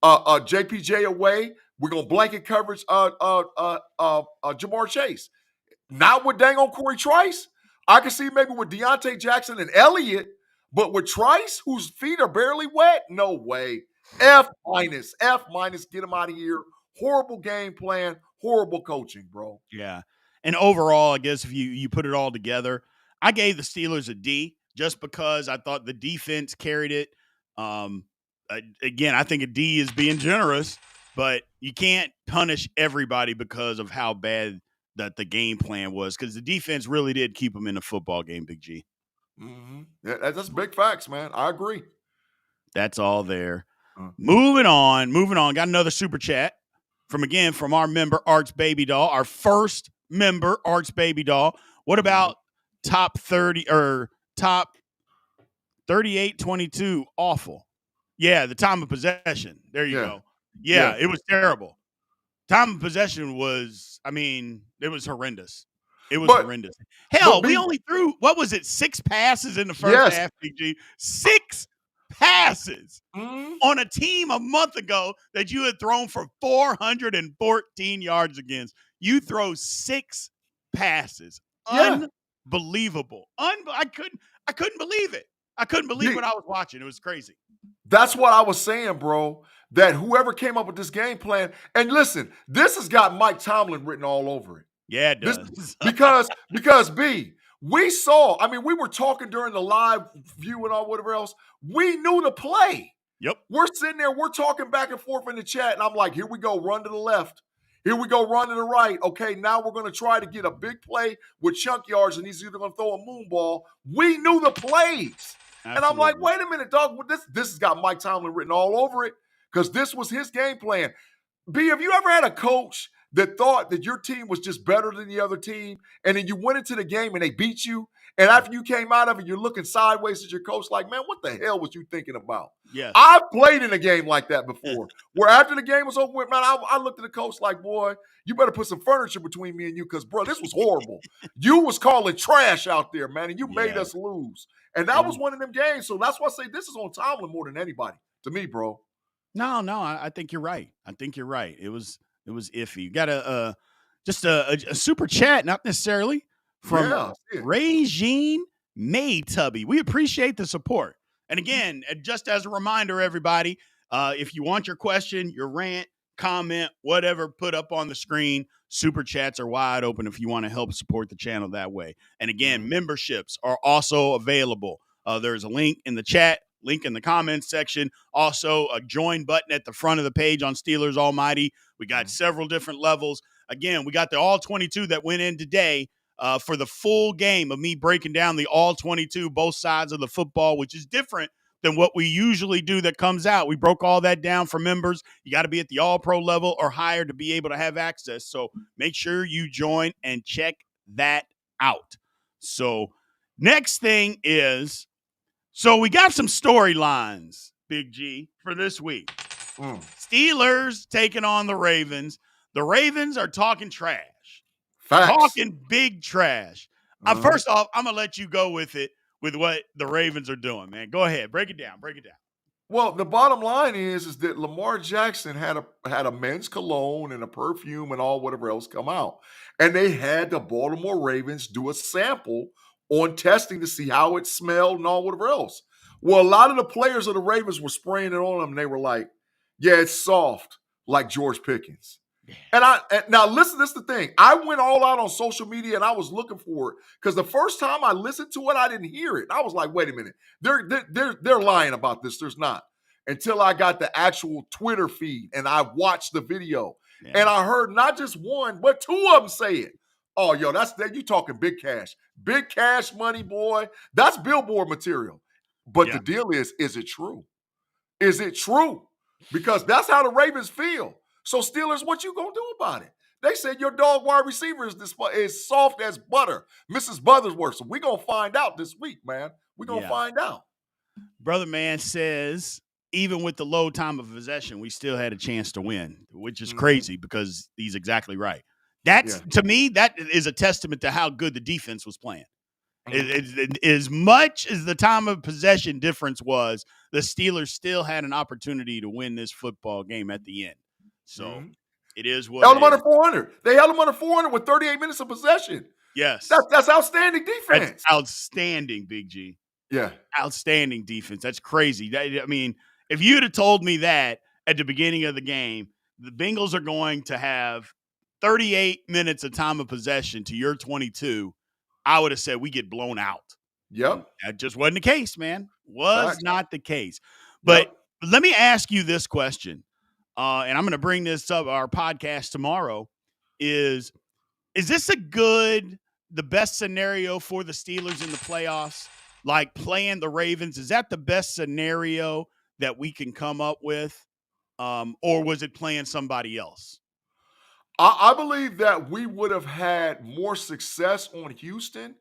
JPJ away, we're gonna blanket coverage. Jamar Chase, not with dang on Corey Trice. I can see maybe with Deontay Jackson and Elliott, but with Trice, whose feet are barely wet, no way. F minus, get him out of here. Horrible game plan, horrible coaching, bro. Yeah. And overall, I guess if you put it all together, I gave the Steelers a D just because I thought the defense carried it. Again, I think a D is being generous, but you can't punish everybody because of how bad that the game plan was, because the defense really did keep them in the football game, Big G. Mm-hmm. Yeah, that's big facts, man. I agree. That's all there. Moving on. Got another super chat from our member, Arts Baby Doll, our first member, Arts Baby Doll. What about top 30 or top 38-22? Awful. Yeah, the time of possession. There you go. Yeah, it was terrible. Time of possession was, it was horrendous. It was horrendous. Hell, we only threw, 6 passes in the first half, PG? 6 passes on a team a month ago that you had thrown for 414 yards against. You throw 6 passes. Unbelievable. I couldn't believe it. I couldn't believe what I was watching. It was crazy. That's what I was saying, bro. That whoever came up with this game plan, and listen, this has got Mike Tomlin written all over it. Yeah, it does. because B, we saw, we were talking during the live view and all whatever else. We knew the play. Yep. We're sitting there, we're talking back and forth in the chat, and I'm like, here we go, run to the left. Here we go, run to the right. Okay, now we're going to try to get a big play with chunk yards, and he's either going to throw a moon ball. We knew the plays. Absolutely. And I'm like, wait a minute, dog. This has got Mike Tomlin written all over it because this was his game plan. B, have you ever had a coach that thought that your team was just better than the other team, and then you went into the game and they beat you, and after you came out of it, you're looking sideways at your coach like, man, what the hell was you thinking about? Yes. I've played in a game like that before, where after the game was over with, man, I looked at the coach like, boy, you better put some furniture between me and you because, bro, this was horrible. You was calling trash out there, man, and you made us lose. And that was one of them games, so that's why I say this is on Tomlin more than anybody, to me, bro. No, I think you're right. It was iffy. You got a super chat, not necessarily from Regine Maytubby. We appreciate the support. And again, just as a reminder, everybody, if you want your question, your rant, comment, whatever, put up on the screen. Super chats are wide open if you want to help support the channel that way. And again, memberships are also available. There's a link in the chat, link in the comments section. Also, a join button at the front of the page on Steelers Almighty. We got several different levels. Again, we got the all 22 that went in today for the full game of me breaking down the all 22, both sides of the football, which is different than what we usually do that comes out. We broke all that down for members. You got to be at the all-pro level or higher to be able to have access. So make sure you join and check that out. So next thing is, so we got some storylines, Big G, for this week. Steelers taking on the Ravens. The Ravens are talking trash. Facts. Talking big trash. First off, I'm going to let you go with it, with what the Ravens are doing, man. Go ahead. Break it down. Well, the bottom line is that Lamar Jackson had a men's cologne and a perfume and all whatever else come out. And they had the Baltimore Ravens do a sample on testing to see how it smelled and all whatever else. Well, a lot of the players of the Ravens were spraying it on them, and they were like, yeah, it's soft, like George Pickens. And now listen, this is the thing. I went all out on social media and I was looking for it because the first time I listened to it, I didn't hear it. I was like, wait a minute, they're lying about this. There's not. Until I got the actual Twitter feed and I watched the video and I heard not just one, but 2 of them say it. Oh, yo, you talking big cash money, boy. That's billboard material. But the deal is it true? Is it true? Because that's how the Ravens feel. So Steelers, what you gonna do about it? They said your dog wide receiver is soft as butter, Mrs. Butterworth. So we gonna find out this week, man. We gonna find out. Brother Man says even with the low time of possession, we still had a chance to win, which is crazy because he's exactly right. To me, that is a testament to how good the defense was playing. As much as the time of possession difference was, the Steelers still had an opportunity to win this football game at the end. So it is what Held it them under is. 400. They held them under 400 with 38 minutes of possession. Yes. That's outstanding defense. That's outstanding, Big G. Yeah. Outstanding defense. That's crazy. I mean, if you'd have told me that at the beginning of the game, the Bengals are going to have 38 minutes of time of possession to your 22, I would have said we get blown out. Yep. That just wasn't the case, man. Was Facts. not the case. But Yep. let me ask you this question, and I'm going to bring this up our podcast tomorrow. Is this the best scenario for the Steelers in the playoffs? Like playing the Ravens, is that the best scenario that we can come up with? Or was it playing somebody else? I believe that we would have had more success on Houston,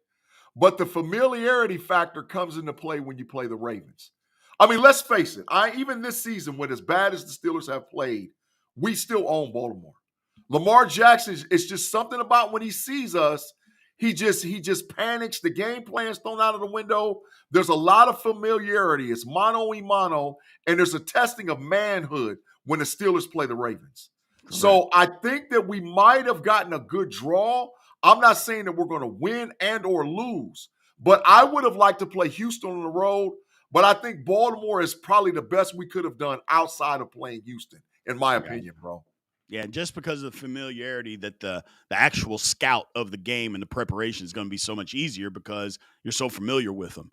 but the familiarity factor comes into play when you play the Ravens. I mean, let's face it. Even this season, when as bad as the Steelers have played, we still own Baltimore. Lamar Jackson, it's just something about when he sees us, he just panics. The game plan's thrown out of the window. There's a lot of familiarity. It's mano-a-mano, and there's a testing of manhood when the Steelers play the Ravens. Correct. So I think that we might have gotten a good draw. I'm not saying that we're going to win and or lose, but I would have liked to play Houston on the road. But I think Baltimore is probably the best we could have done outside of playing Houston, in my opinion, bro. Yeah, just because of the familiarity that the actual scout of the game and the preparation is going to be so much easier because you're so familiar with them.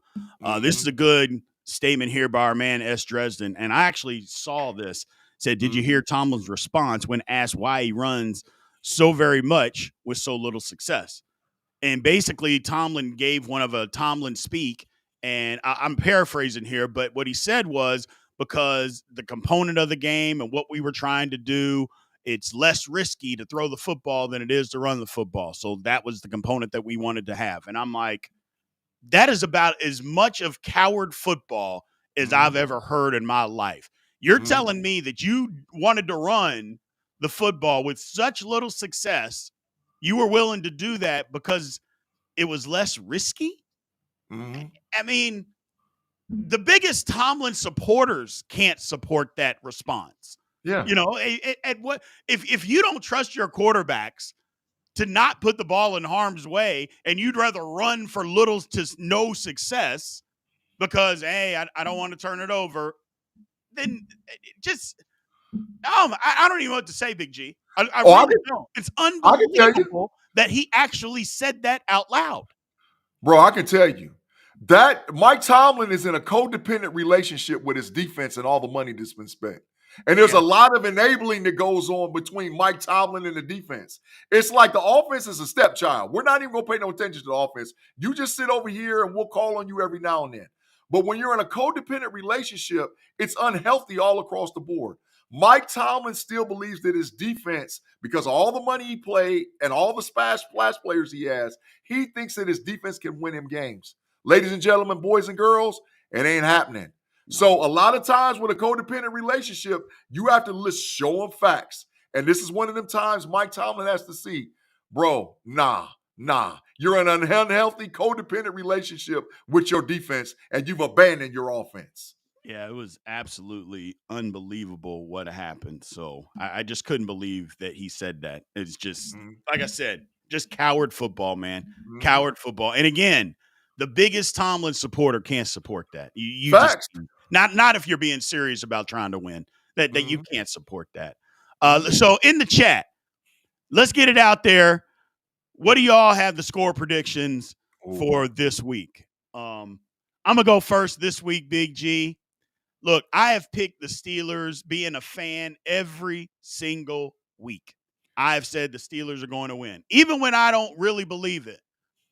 This is a good statement here by our man S. Dresden, and I actually saw this. Said, did you hear Tomlin's response when asked why he runs so very much with so little success? And basically, Tomlin gave one of a Tomlin speak, and I'm paraphrasing here, but what he said was because the component of the game and what we were trying to do, it's less risky to throw the football than it is to run the football. So that was the component that we wanted to have. And I'm like, that is about as much of coward football as I've ever heard in my life. You're telling me that you wanted to run the football with such little success, you were willing to do that because it was less risky? I mean, the biggest Tomlin supporters can't support that response. Yeah. You know, at what if you don't trust your quarterbacks to not put the ball in harm's way and you'd rather run for little to no success because, hey, I don't want to turn it over, then just I don't even know what to say, Big G. I really don't. It's unbelievable that he actually said that out loud. Bro, I can tell you that Mike Tomlin is in a codependent relationship with his defense and all the money that's been spent. And there's a lot of enabling that goes on between Mike Tomlin and the defense. It's like the offense is a stepchild. We're not even going to pay no attention to the offense. You just sit over here and we'll call on you every now and then. But when you're in a codependent relationship, it's unhealthy all across the board. Mike Tomlin still believes that his defense, because of all the money he played and all the splash players he has, he thinks that his defense can win him games. Ladies and gentlemen, boys and girls, it ain't happening. So a lot of times with a codependent relationship, you have to show them facts. And this is one of them times Mike Tomlin has to see, bro, nah. You're in an unhealthy codependent relationship with your defense, and you've abandoned your offense. Yeah, it was absolutely unbelievable what happened. So I just couldn't believe that he said that. It's just, like I said, just coward football, man. Coward football. And again, the biggest Tomlin supporter can't support that. You Facts. Just not if you're being serious about trying to win. That you can't support that. So in the chat, let's get it out there. What do y'all have the score predictions for this week? I'm gonna go first this week, Big G. Look, I have picked the Steelers, being a fan every single week. I've said the Steelers are going to win. Even when I don't really believe it,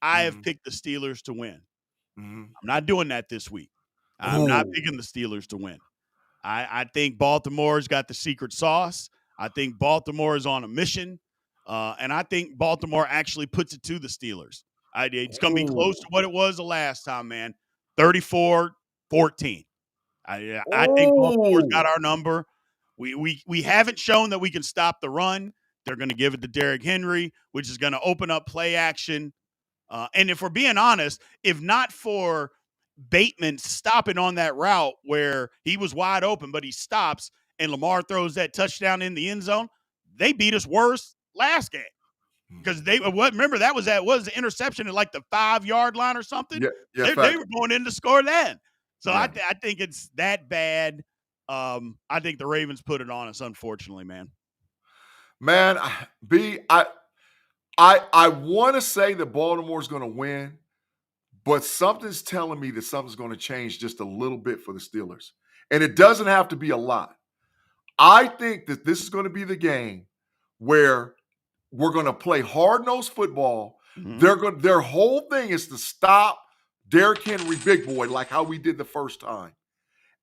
I have picked the Steelers to win. I'm not doing that this week. I'm not picking the Steelers to win. I think Baltimore's got the secret sauce. I think Baltimore is on a mission. And I think Baltimore actually puts it to the Steelers. It's going to be close to what it was the last time, man. 34-14. I think Baltimore's got our number. We haven't shown that we can stop the run. They're going to give it to Derrick Henry, which is going to open up play action. And if we're being honest, if not for Bateman stopping on that route where he was wide open, but he stops and Lamar throws that touchdown in the end zone, they beat us worse last game. Because remember that was the interception at like the 5-yard line or something. Yeah, they were going in to score then. So Yeah. I think it's that bad. I think the Ravens put it on us, unfortunately, man. Man, I want to say that Baltimore's going to win, but something's telling me that something's going to change just a little bit for the Steelers. And it doesn't have to be a lot. I think that this is going to be the game where we're going to play hard-nosed football. Mm-hmm. Their whole thing is to stop Derrick Henry, big boy, like how we did the first time.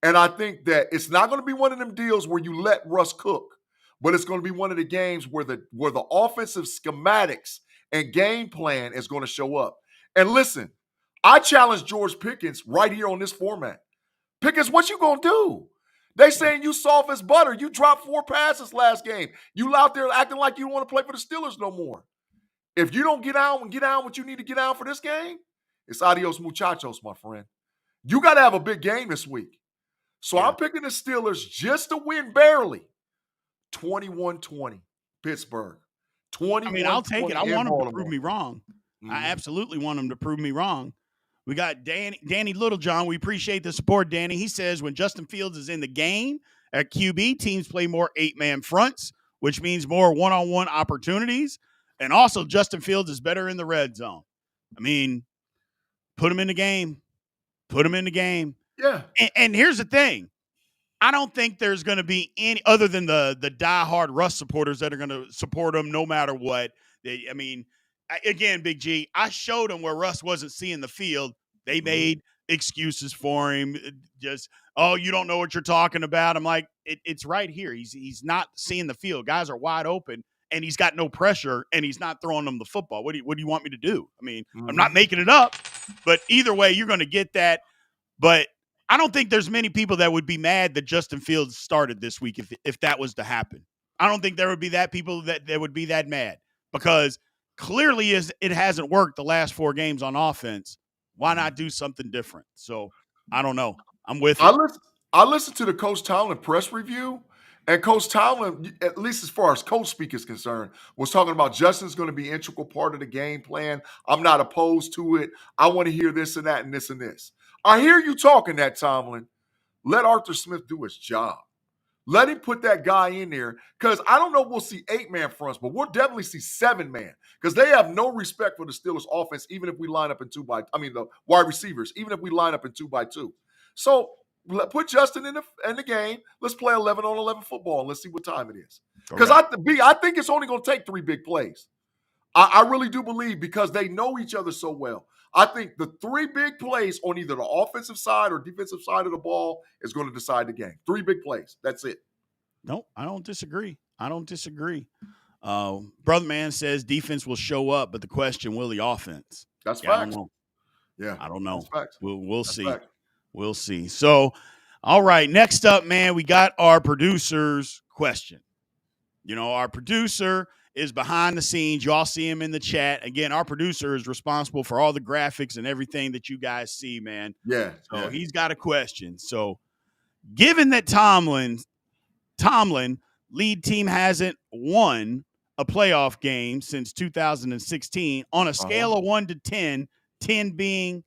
And I think that it's not going to be one of them deals where you let Russ cook, but it's going to be one of the games where the offensive schematics and game plan is going to show up. And listen, I challenge George Pickens right here on this format. Pickens, what you going to do? They saying you soft as butter. You dropped 4 passes last game. You out there acting like you don't want to play for the Steelers no more. If you don't get out what you need to get out for this game, it's adios muchachos, my friend. You got to have a big game this week. So I'm picking the Steelers just to win barely. 21-20, Pittsburgh. 21. I mean, I'll take it. I want them to prove me wrong. Mm-hmm. I absolutely want them to prove me wrong. We got Danny Littlejohn. We appreciate the support, Danny. He says when Justin Fields is in the game at QB, teams play more 8-man fronts, which means more one-on-one opportunities. And also, Justin Fields is better in the red zone. I mean, put him in the game. Put him in the game. Yeah. And here's the thing. I don't think there's going to be any other than the diehard Russ supporters that are going to support him no matter what. Again, Big G, I showed them where Russ wasn't seeing the field. They made excuses for him. Just, you don't know what you're talking about. I'm like, it's right here. He's not seeing the field. Guys are wide open, and he's got no pressure, and he's not throwing them the football. What do you want me to do? I mean, I'm not making it up, but either way, you're going to get that. But I don't think there's many people that would be mad that Justin Fields started this week if that was to happen. I don't think there would be people that would be that mad because clearly it hasn't worked the last 4 games on offense. Why not do something different? So I don't know. I'm with you. I listened to the Coach Tomlin press review, and Coach Tomlin, at least as far as coach speak is concerned, was talking about Justin's going to be an integral part of the game plan. I'm not opposed to it. I want to hear this and that and this and this. I hear you talking that, Tomlin. Let Arthur Smith do his job. Let him put that guy in there because I don't know if we'll see 8-man fronts, but we'll definitely see 7-man because they have no respect for the Steelers offense, even if we line up in the wide receivers, even if we line up in 2x2. So put Justin in the game. Let's play 11-on-11 football and let's see what time it is. Because I think it's only going to take 3 big plays. I really do believe because they know each other so well. I think the 3 big plays on either the offensive side or defensive side of the ball is going to decide the game. 3 big plays. That's it. No, I don't disagree. Brother Man says defense will show up, but the question, will the offense? That's facts. I don't know. Yeah. I don't know. That's facts. We'll That's see. Facts. We'll see. So, all right, next up, man, we got our producer's question. You know, our producer is behind the scenes. You all see him in the chat. Again, our producer is responsible for all the graphics and everything that you guys see, man. Yeah. So he's got a question. So given that Tomlin lead team hasn't won a playoff game since 2016 on a scale of 1 to 10, 10 being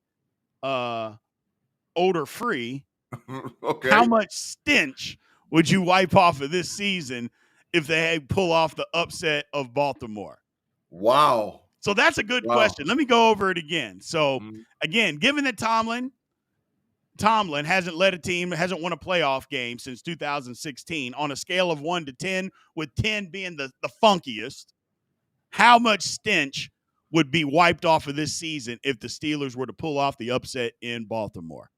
odor free, okay. How much stench would you wipe off of this season if they pull off the upset of Baltimore? Wow. So that's a good question. Let me go over it again. So, again, given that Tomlin hasn't led a team, hasn't won a playoff game since 2016 on a scale of 1 to 10, with 10 being the funkiest, how much stench would be wiped off of this season if the Steelers were to pull off the upset in Baltimore?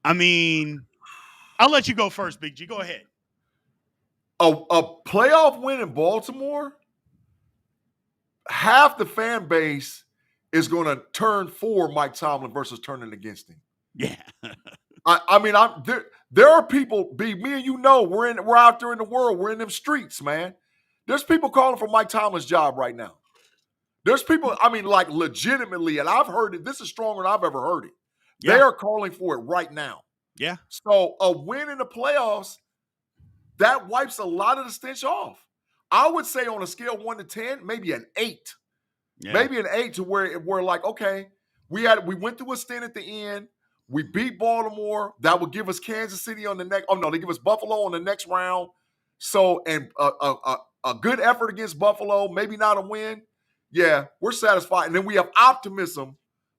I mean, I'll let you go first, Big G. Go ahead. A playoff win in Baltimore, half the fan base is going to turn for Mike Tomlin versus turning against him. Yeah. There are people, me and you know, we're out there in the world. We're in them streets, man. There's people calling for Mike Tomlin's job right now. There's people, I mean, like legitimately, and I've heard it. This is stronger than I've ever heard it. They Yeah. are calling for it right now. Yeah. So a win in the playoffs, that wipes a lot of the stench off. I would say on a scale of 1 to 10, maybe an 8. Yeah. Maybe an 8 to where we're like, okay, we went through a stint at the end. We beat Baltimore. That would give us Kansas City on the next. Oh no, they give us Buffalo on the next round. So, and a good effort against Buffalo, maybe not a win. Yeah, we're satisfied. And then we have optimism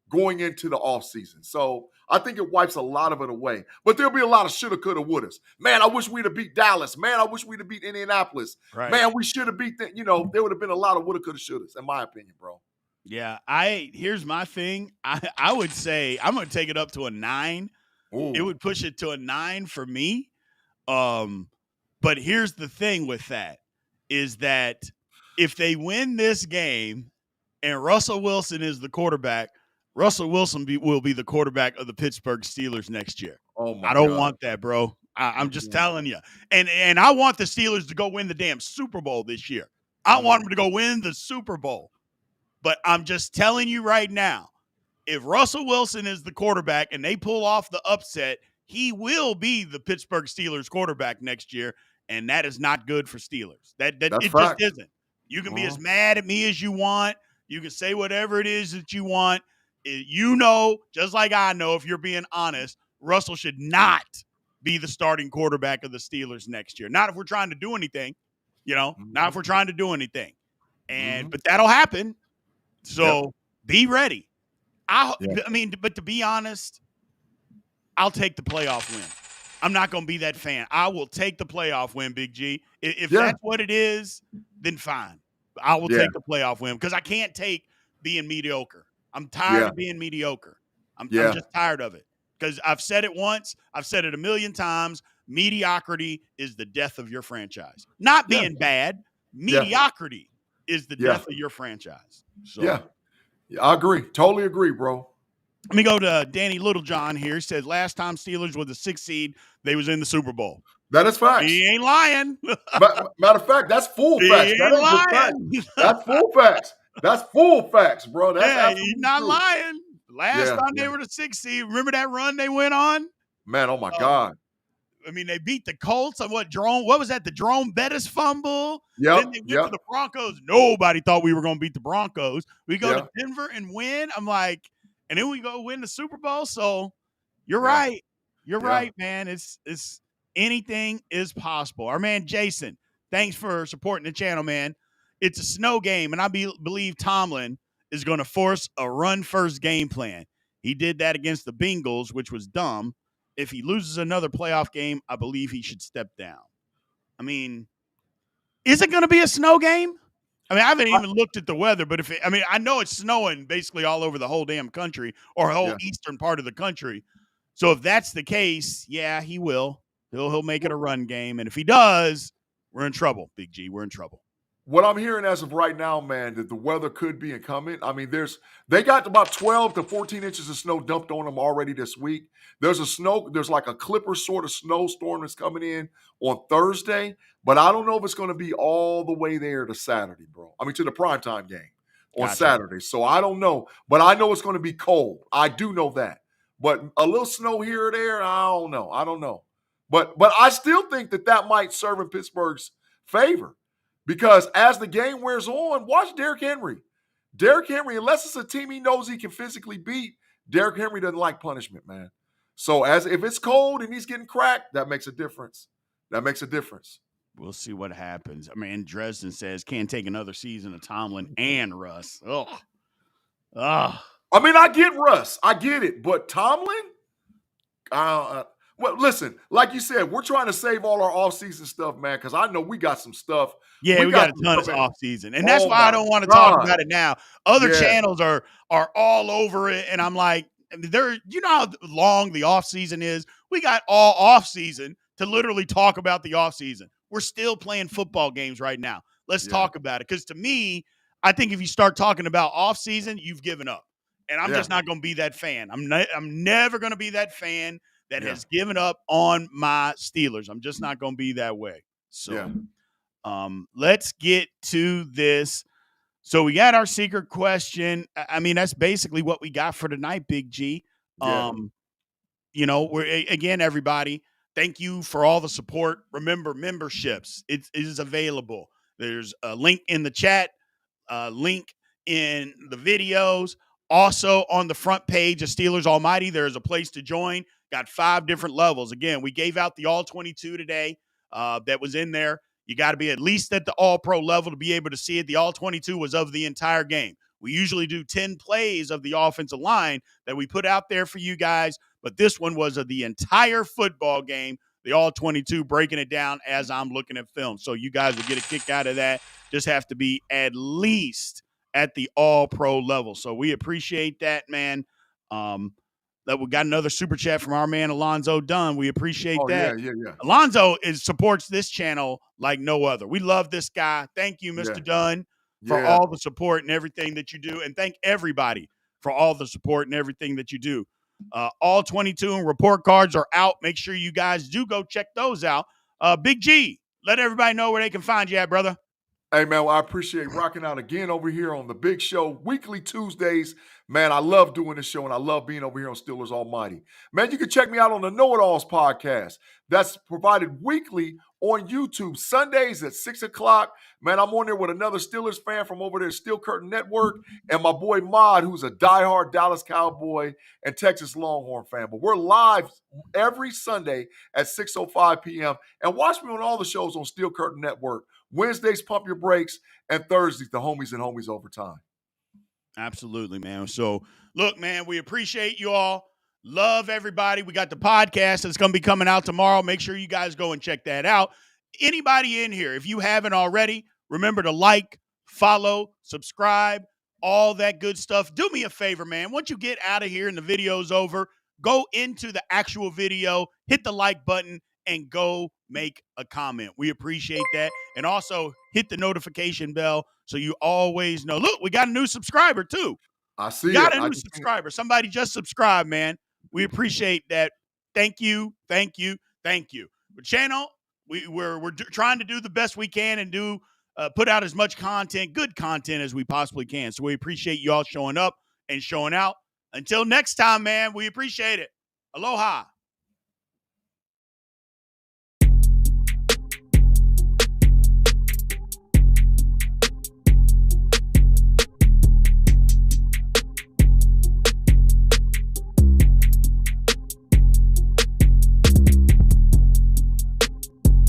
going into the offseason. So I think it wipes a lot of it away. But there'll be a lot of shoulda, coulda, wouldas. Man, I wish we'd have beat Dallas. Man, I wish we'd have beat Indianapolis. Right. Man, we should have beat them. You know, there would have been a lot of woulda, coulda, shouldas, in my opinion, bro. Yeah. Here's my thing. I would say I'm going to take it up to a 9. Ooh. It would push it to a 9 for me. But here's the thing with that is that if they win this game and Russell Wilson is the quarterback, Russell Wilson will be the quarterback of the Pittsburgh Steelers next year. Oh my I don't God. want that, bro. I'm just telling you. And I want the Steelers to go win the damn Super Bowl this year. I want them to go win the Super Bowl. But I'm just telling you right now, if Russell Wilson is the quarterback and they pull off the upset, he will be the Pittsburgh Steelers quarterback next year, and that is not good for Steelers. That's it fact. just isn't. You can be as mad at me as you want. You can say whatever it is that you want. You know, just like I know, if you're being honest, Russell should not be the starting quarterback of the Steelers next year. Not if we're trying to do anything, not if we're trying to do anything. But that'll happen. So be ready. I mean, but to be honest, I'll take the playoff win. I'm not going to be that fan. I will take the playoff win, Big G. If that's what it is, then fine. I will take the playoff win because I can't take being mediocre. I'm tired of being mediocre. I'm just tired of it because I've said it once. I've said it a million times. Mediocrity is the death of your franchise. Not being bad. Mediocrity is the death of your franchise. So. I agree. Totally agree, bro. Let me go to Danny Littlejohn here. He says last time Steelers were the 6th seed, they was in the Super Bowl. That is facts. He ain't lying. Matter of fact, that's full facts. He ain't lying. That's full facts. That's full facts, bro. That's he's not true. lying. Last time they were the 6th seed, remember that run they went on? Man, oh my God. I mean, they beat the Colts on what was that? The Jerome Bettis fumble. Yep. Then they went to the Broncos. Nobody thought we were going to beat the Broncos. We go to Denver and win. I'm like, and then we go win the Super Bowl. So you're right. You're right, man. It's anything is possible. Our man Jason, thanks for supporting the channel, man. It's a snow game, and I believe Tomlin is going to force a run-first game plan. He did that against the Bengals, which was dumb. If he loses another playoff game, I believe he should step down. I mean, is it going to be a snow game? I mean, I haven't even looked at the weather, but I know it's snowing basically all over the whole damn country or whole eastern part of the country. So if that's the case, yeah, he will. He'll make it a run game. And if he does, we're in trouble, Big G. We're in trouble. What I'm hearing as of right now, man, that the weather could be incoming. I mean, they got about 12 to 14 inches of snow dumped on them already this week. There's like a clipper sort of snowstorm that's coming in on Thursday, but I don't know if it's going to be all the way there to Saturday, bro. I mean, to the primetime game on Saturday. So I don't know, but I know it's going to be cold. I do know that. But a little snow here or there, I don't know. But I still think that might serve in Pittsburgh's favor. Because as the game wears on, watch Derrick Henry. Derrick Henry, unless it's a team he knows he can physically beat, Derrick Henry doesn't like punishment, man. So if it's cold and he's getting cracked, that makes a difference. We'll see what happens. I mean, Dresden says can't take another season of Tomlin and Russ. I mean, I get Russ. I get it. But Tomlin? Well, listen, like you said, we're trying to save all our offseason stuff, man, because I know we got some stuff. Yeah, we got a ton of offseason. And that's why I don't want to talk about it now. Other channels are all over it, and I'm like, you know how long the offseason is? We got all offseason to literally talk about the offseason. We're still playing football games right now. Let's talk about it. Because to me, I think if you start talking about offseason, you've given up. And I'm just not going to be that fan. I'm never going to be that fan that has given up on my Steelers. I'm just not going to be that way. So let's get to this So we got our secret question. I mean, that's basically what we got for tonight, Big G. Yeah. We're again, everybody. Thank you for all the support. Remember, memberships. It is available. There's a link in the chat, link in the videos. Also on the front page of Steelers Almighty, there is a place to join. Got 5 different levels. Again, we gave out the all 22 today. That was in there. You got to be at least at the all pro level to be able to see it. The all 22 was of the entire game. We usually do 10 plays of the offensive line that we put out there for you guys, but this one was of the entire football game, the all 22, breaking it down as I'm looking at film. So you guys will get a kick out of that. Just have to be at least at the all pro level. So we appreciate that, man. That we got another super chat from our man Alonzo Dunn. We appreciate that. Yeah. Alonzo supports this channel like no other. We love this guy. Thank you, Mr. Dunn, for all the support and everything that you do. And thank everybody for all the support and everything that you do. All 22 and report cards are out. Make sure you guys do go check those out. Big G, let everybody know where they can find you at, brother. Hey, man, well, I appreciate rocking out again over here on the Big Show, weekly Tuesdays. Man, I love doing this show, and I love being over here on Steelers Almighty. Man, you can check me out on the KnoItAllz Podcast. That's provided weekly on YouTube, Sundays at 6 o'clock. Man, I'm on there with another Steelers fan from over there, Steel Curtain Network, and my boy Mod, who's a diehard Dallas Cowboy and Texas Longhorn fan. But we're live every Sunday at 6:05 p.m. And watch me on all the shows on Steel Curtain Network. Wednesdays, Pump Your Brakes, and Thursdays, the Homies and Homies Overtime. Absolutely, man. So, look, man, we appreciate you all. Love everybody. We got the podcast that's going to be coming out tomorrow. Make sure you guys go and check that out. Anybody in here, if you haven't already, remember to like, follow, subscribe, all that good stuff. Do me a favor, man. Once you get out of here and the video's over, go into the actual video, hit the like button, and go make a comment. We appreciate that. And also hit the notification bell so you always know. Look, we got a new subscriber too. I see we got a new subscriber. Somebody just subscribed, man. We appreciate that. Thank you. The channel, we're trying to do the best we can and put out as much content, good content as we possibly can. So we appreciate you all showing up and showing out. Until next time, man, we appreciate it. Aloha.